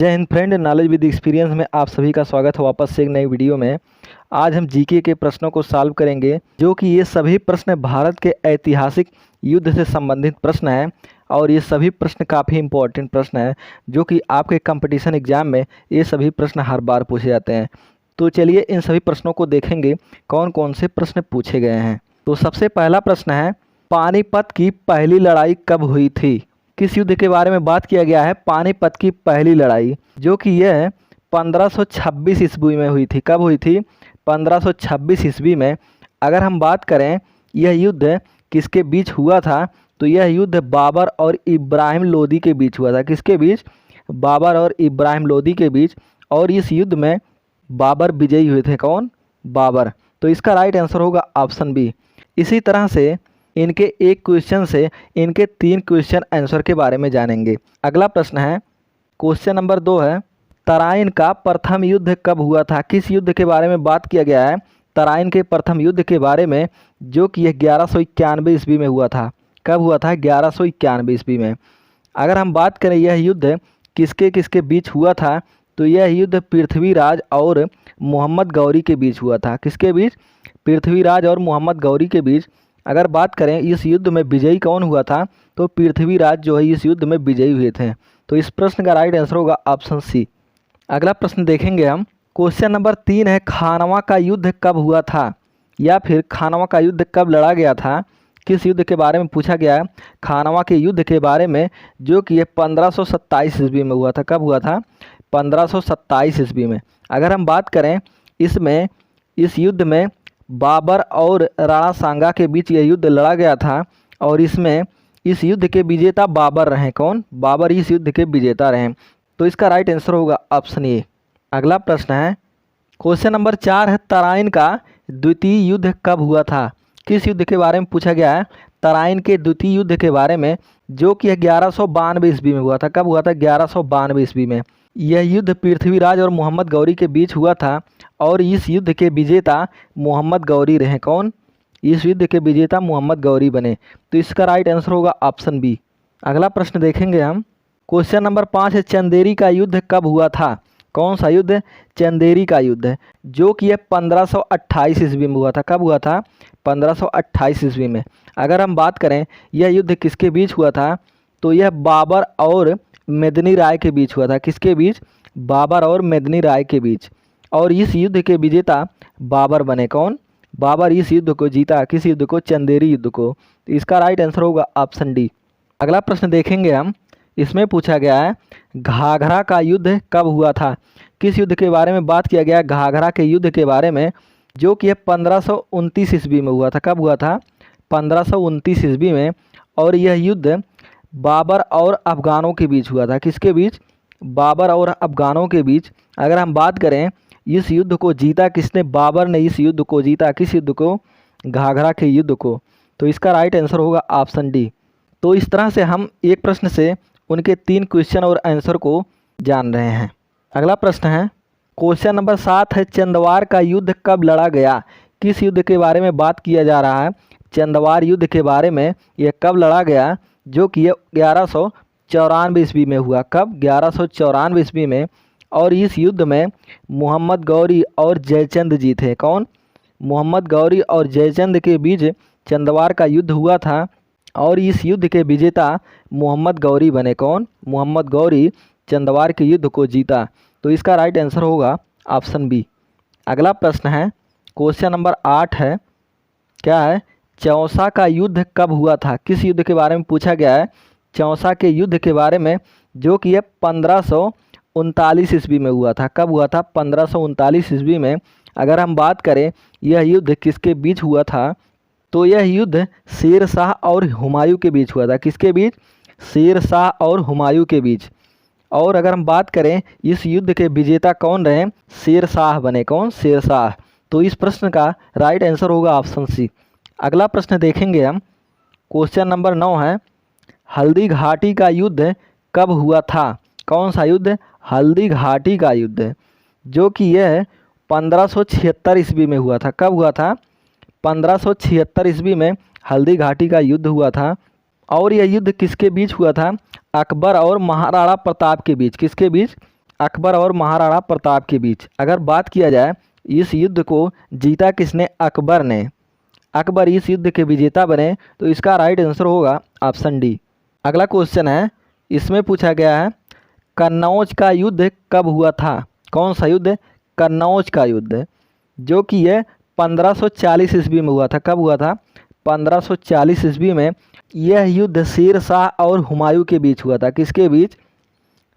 जय Hind friend, knowledge with experience में आप सभी का स्वागत है वापस से एक नई वीडियो में। आज हम जीके के प्रश्नों को सॉल्व करेंगे, जो कि ये सभी प्रश्न भारत के ऐतिहासिक युद्ध से संबंधित प्रश्न हैं और ये सभी प्रश्न काफ़ी इंपॉर्टेंट प्रश्न हैं, जो कि आपके कंपटीशन एग्जाम में ये सभी प्रश्न हर बार पूछे जाते हैं। तो चलिए इन सभी प्रश्नों को देखेंगे कौन कौन से प्रश्न पूछे गए हैं। तो सबसे पहला प्रश्न है, पानीपत की पहली लड़ाई कब हुई थी? किस युद्ध के बारे में बात किया गया है? पानीपत की पहली लड़ाई, जो कि यह 1526 ईस्वी में हुई थी। कब हुई थी? 1526 ईस्वी में। अगर हम बात करें यह युद्ध किसके बीच हुआ था, तो यह युद्ध बाबर और इब्राहिम लोदी के बीच हुआ था। किसके बीच? बाबर और इब्राहिम लोदी के बीच। और इस युद्ध में बाबर विजयी हुए थे। कौन? बाबर। तो इसका राइट आंसर होगा ऑप्शन बी। इसी तरह से इनके एक क्वेश्चन से इनके 3 क्वेश्चन आंसर के बारे में जानेंगे। अगला प्रश्न है, क्वेश्चन नंबर 2 है, तराइन का प्रथम युद्ध कब हुआ था? किस युद्ध के बारे में बात किया गया है? तराइन के प्रथम युद्ध के बारे में, जो कि यह 1191 ईस्वी में हुआ था। कब हुआ था? 1191 ईस्वी में। अगर हम बात करें यह युद्ध किसके किसके बीच हुआ था, तो यह युद्ध पृथ्वीराज और मोहम्मद गौरी के बीच हुआ था। किसके बीच? पृथ्वीराज और मोहम्मद गौरी के बीच। अगर बात करें इस युद्ध में विजयी कौन हुआ था, तो पृथ्वीराज जो है इस युद्ध में विजयी हुए थे। तो इस प्रश्न का राइट आंसर होगा ऑप्शन सी। अगला प्रश्न देखेंगे हम। क्वेश्चन नंबर 3 है, खानवा का युद्ध कब हुआ था, या फिर खानवा का युद्ध कब लड़ा गया था? किस युद्ध के बारे में पूछा गया है? खानवा के युद्ध के बारे में, जो कि ये 1527 ईस्वी में हुआ था। कब हुआ था? 1527 ईस्वी में। अगर हम बात करें इस युद्ध में बाबर और राणा सांगा के बीच यह युद्ध लड़ा गया था और इस युद्ध के विजेता बाबर रहे। कौन? बाबर इस युद्ध के विजेता रहे। तो इसका राइट आंसर होगा ऑप्शन ए। अगला प्रश्न है, क्वेश्चन नंबर 4 है, तराइन का द्वितीय युद्ध कब हुआ था? किस युद्ध के बारे में पूछा गया है? तराइन के द्वितीय युद्ध के बारे में, जो कि 1192 ईस्वी में हुआ था। कब हुआ था? 1192 ईस्वी में। यह युद्ध पृथ्वीराज और मोहम्मद गौरी के बीच हुआ था और इस युद्ध के विजेता मोहम्मद गौरी रहे। कौन? इस युद्ध के विजेता मोहम्मद गौरी बने। तो इसका राइट आंसर होगा ऑप्शन बी। अगला प्रश्न देखेंगे हम। क्वेश्चन नंबर 5 है, चंदेरी का युद्ध कब हुआ था? कौन सा युद्ध? चंदेरी का युद्ध, जो कि यह 1528 ईस्वी में हुआ था। कब हुआ था? 1528 ईस्वी में। अगर हम बात करें यह युद्ध किसके बीच हुआ था, तो यह बाबर और मेदिनी राय के बीच हुआ था। किसके बीच? बाबर और मेदिनी राय के बीच। और इस युद्ध के विजेता बाबर बने। कौन? बाबर इस युद्ध को जीता। किस युद्ध को? चंदेरी युद्ध को। तो इसका राइट आंसर होगा ऑप्शन डी। अगला प्रश्न देखेंगे हम। इसमें पूछा गया है, घाघरा का युद्ध कब हुआ था? किस युद्ध के बारे में बात किया गया है? घाघरा के युद्ध के बारे में, जो कि 1529 ईस्वी में हुआ था। कब हुआ था? 1529 ईस्वी में। और यह युद्ध बाबर और अफगानों के बीच हुआ था। किसके बीच? बाबर और अफगानों के बीच। अगर हम बात करें इस युद्ध को जीता किसने? बाबर ने इस युद्ध को जीता। किस युद्ध को? घाघरा के युद्ध को। तो इसका राइट आंसर होगा ऑप्शन डी। तो इस तरह से हम एक प्रश्न से उनके 3 क्वेश्चन और आंसर को जान रहे हैं। अगला प्रश्न है, क्वेश्चन नंबर 7 है, चंदवार का युद्ध कब लड़ा गया? किस युद्ध के बारे में बात किया जा रहा है? चंदवार युद्ध के बारे में, यह कब लड़ा गया, जो कि यह 1194 ईस्वी में हुआ। कब? 1194 ईस्वी में। और इस युद्ध में मोहम्मद गौरी और जयचंद जी थे। कौन? मोहम्मद गौरी और जयचंद के बीच चंदवार का युद्ध हुआ था और इस युद्ध के विजेता मोहम्मद गौरी बने। कौन? मोहम्मद गौरी चंदवार के युद्ध को जीता। तो इसका राइट आंसर होगा ऑप्शन बी। अगला प्रश्न है, क्वेश्चन नंबर 8 है, क्या है? चौसा का युद्ध कब हुआ था? किस युद्ध के बारे में पूछा गया है? चौसा के युद्ध के बारे में, जो कि यह 1539 ईस्वी में हुआ था। कब हुआ था? 1539 ईस्वी में। अगर हम बात करें यह युद्ध किसके बीच हुआ था, तो यह युद्ध शेर शाह और हुमायूं के बीच हुआ था। किसके बीच? शेर शाह और हुमायूं के बीच। और अगर हम बात करें इस युद्ध के विजेता कौन रहे? शेर शाह बने। कौन? शेर शाह। तो इस प्रश्न का राइट आंसर होगा ऑप्शन सी। अगला प्रश्न देखेंगे हम। क्वेश्चन नंबर 9 है, हल्दी घाटी का युद्ध कब हुआ था? कौन सा युद्ध? हल्दी घाटी का युद्ध, जो कि यह 1576 ईस्वी में हुआ था। कब हुआ था? 1576 ईस्वी में हल्दी घाटी का युद्ध हुआ था। और यह युद्ध किसके बीच हुआ था? अकबर और महाराणा प्रताप के बीच। किसके बीच? अकबर और महाराणा प्रताप के बीच। अगर बात किया जाए इस युद्ध को जीता किसने, अकबर ने। अकबर इस युद्ध के विजेता बने, तो इसका राइट आंसर होगा ऑप्शन डी। अगला क्वेश्चन है, इसमें पूछा गया है कन्नौज का युद्ध कब हुआ था। कौन सा युद्ध, कन्नौज का युद्ध, जो कि यह 1540 ईस्वी में हुआ था। कब हुआ था, 1540 ईस्वी में। यह युद्ध शेर शाह और हुमायूं के बीच हुआ था। किसके बीच,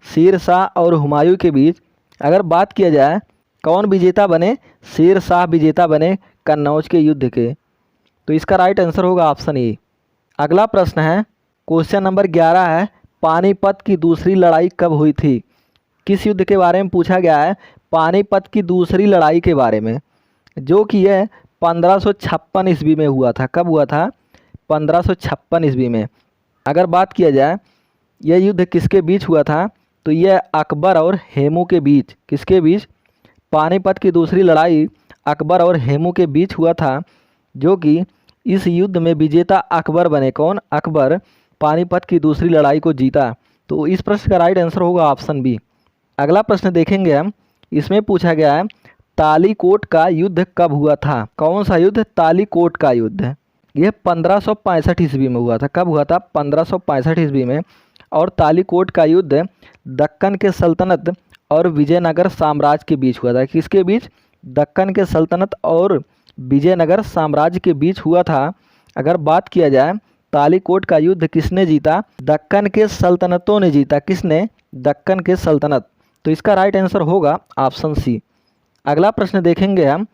शेर शाह और हुमायूं के बीच। अगर बात किया जाए कौन विजेता बने, शेर शाह विजेता बने कन्नौज के युद्ध के, तो इसका राइट आंसर होगा ऑप्शन ए। अगला प्रश्न है, क्वेश्चन नंबर 11 है, पानीपत की दूसरी लड़ाई कब हुई थी। किस युद्ध के बारे में पूछा गया है, पानीपत की दूसरी लड़ाई के बारे में, जो कि यह 1556 ईस्वी में हुआ था। कब हुआ था, 1556 ईस्वी में। अगर बात किया जाए यह युद्ध किसके बीच हुआ था, तो यह अकबर और हेमू के बीच। किसके बीच, पानीपत की दूसरी लड़ाई अकबर और हेमू के बीच हुआ था, जो कि इस युद्ध में विजेता अकबर बने। कौन, अकबर पानीपत की दूसरी लड़ाई को जीता। तो इस प्रश्न का राइट आंसर होगा ऑप्शन बी। अगला प्रश्न देखेंगे हम, इसमें पूछा गया है तालीकोट का युद्ध कब हुआ था। कौन सा युद्ध, तालीकोट का युद्ध, यह 1565 ईस्वी में हुआ था। कब हुआ था, 1565 ईस्वी में। और तालीकोट का युद्ध दक्कन के सल्तनत और विजयनगर साम्राज्य के बीच हुआ था। किसके बीच, दक्कन के सल्तनत और विजयनगर साम्राज्य के बीच हुआ था। अगर बात किया जाए तालीकोट का युद्ध किसने जीता, दक्कन के सल्तनतों ने जीता। किसने, दक्कन के सल्तनत। तो इसका राइट आंसर होगा ऑप्शन सी। अगला प्रश्न देखेंगे हम,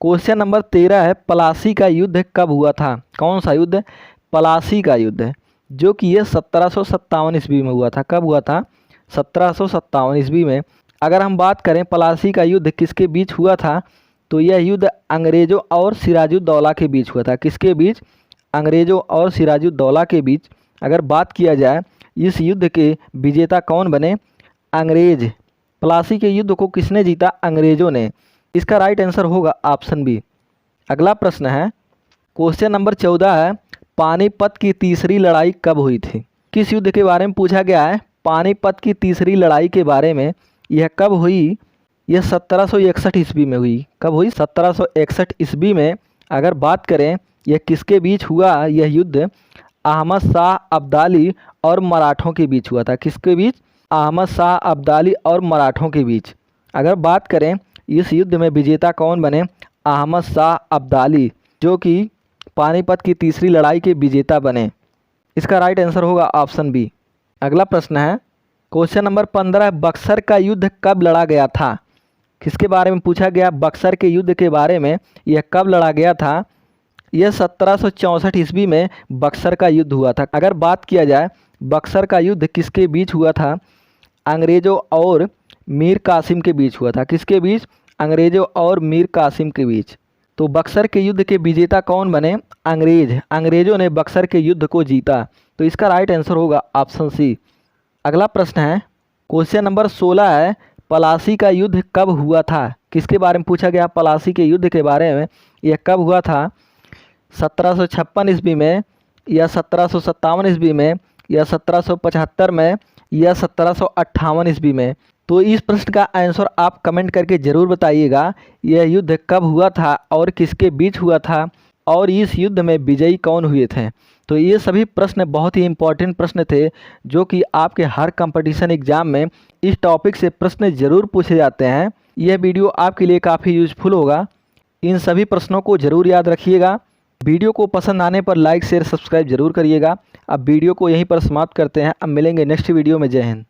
क्वेश्चन नंबर 13 है, पलासी का युद्ध कब हुआ था। कौन सा युद्ध, पलासी का युद्ध, जो कि यह 1757 ईस्वी में हुआ था। कब हुआ था, 1757 ईस्वी में। अगर हम बात करें पलासी का युद्ध किसके बीच हुआ था, तो यह युद्ध अंग्रेज़ों और सिराजुद्दौला के बीच हुआ था। किसके बीच, अंग्रेज़ों और सिराजुद्दौला के बीच। अगर बात किया जाए इस युद्ध के विजेता कौन बने, अंग्रेज। पलासी के युद्ध को किसने जीता, अंग्रेज़ों ने। इसका राइट आंसर होगा ऑप्शन बी। अगला प्रश्न है, क्वेश्चन नंबर 14 है, पानीपत की तीसरी लड़ाई कब हुई थी। किस युद्ध के बारे में पूछा गया है, पानीपत की तीसरी लड़ाई के बारे में। यह कब हुई, यह 1761 ईस्वी में हुई। कब हुई, 1761 ईस्वी में। अगर बात करें यह किसके बीच हुआ, यह युद्ध अहमद शाह अब्दाली और मराठों के बीच हुआ था। किसके बीच, अहमद शाह अब्दाली और मराठों के बीच। अगर बात करें इस युद्ध में विजेता कौन बने, अहमद शाह अब्दाली, जो कि पानीपत की तीसरी लड़ाई के विजेता बने। इसका राइट आंसर होगा ऑप्शन बी। अगला प्रश्न है, क्वेश्चन नंबर 15, बक्सर का युद्ध कब लड़ा गया था। किसके बारे में पूछा गया, बक्सर के युद्ध के बारे में। यह कब लड़ा गया था, यह 1764 ईस्वी में बक्सर का युद्ध हुआ था। अगर बात किया जाए बक्सर का युद्ध किसके बीच हुआ था, अंग्रेज़ों और मीर कासिम के बीच हुआ था। किसके बीच, अंग्रेज़ों और मीर कासिम के बीच। तो बक्सर के युद्ध के विजेता कौन बने, अंग्रेज। अंग्रेज़ों ने बक्सर के युद्ध को जीता। तो इसका राइट आंसर होगा ऑप्शन सी। अगला प्रश्न है, क्वेश्चन नंबर 16 है, पलासी का युद्ध कब हुआ था। किसके बारे में पूछा गया, पलासी के युद्ध के बारे में। यह कब हुआ था, 1756 ईस्वी में, या 1757 ईस्वी में, या 1775 में, या 1758 ईस्वी में। तो इस प्रश्न का आंसर आप कमेंट करके ज़रूर बताइएगा। यह युद्ध कब हुआ था और किसके बीच हुआ था, और इस युद्ध में विजयी कौन हुए थे। तो ये सभी प्रश्न बहुत ही इंपॉर्टेंट प्रश्न थे, जो कि आपके हर कंपटीशन एग्जाम में इस टॉपिक से प्रश्न ज़रूर पूछे जाते हैं। यह वीडियो आपके लिए काफ़ी यूजफुल होगा। इन सभी प्रश्नों को ज़रूर याद रखिएगा। वीडियो को पसंद आने पर लाइक शेयर सब्सक्राइब जरूर करिएगा। अब वीडियो को यहीं पर समाप्त करते हैं। अब मिलेंगे नेक्स्ट वीडियो में। जय हिंद।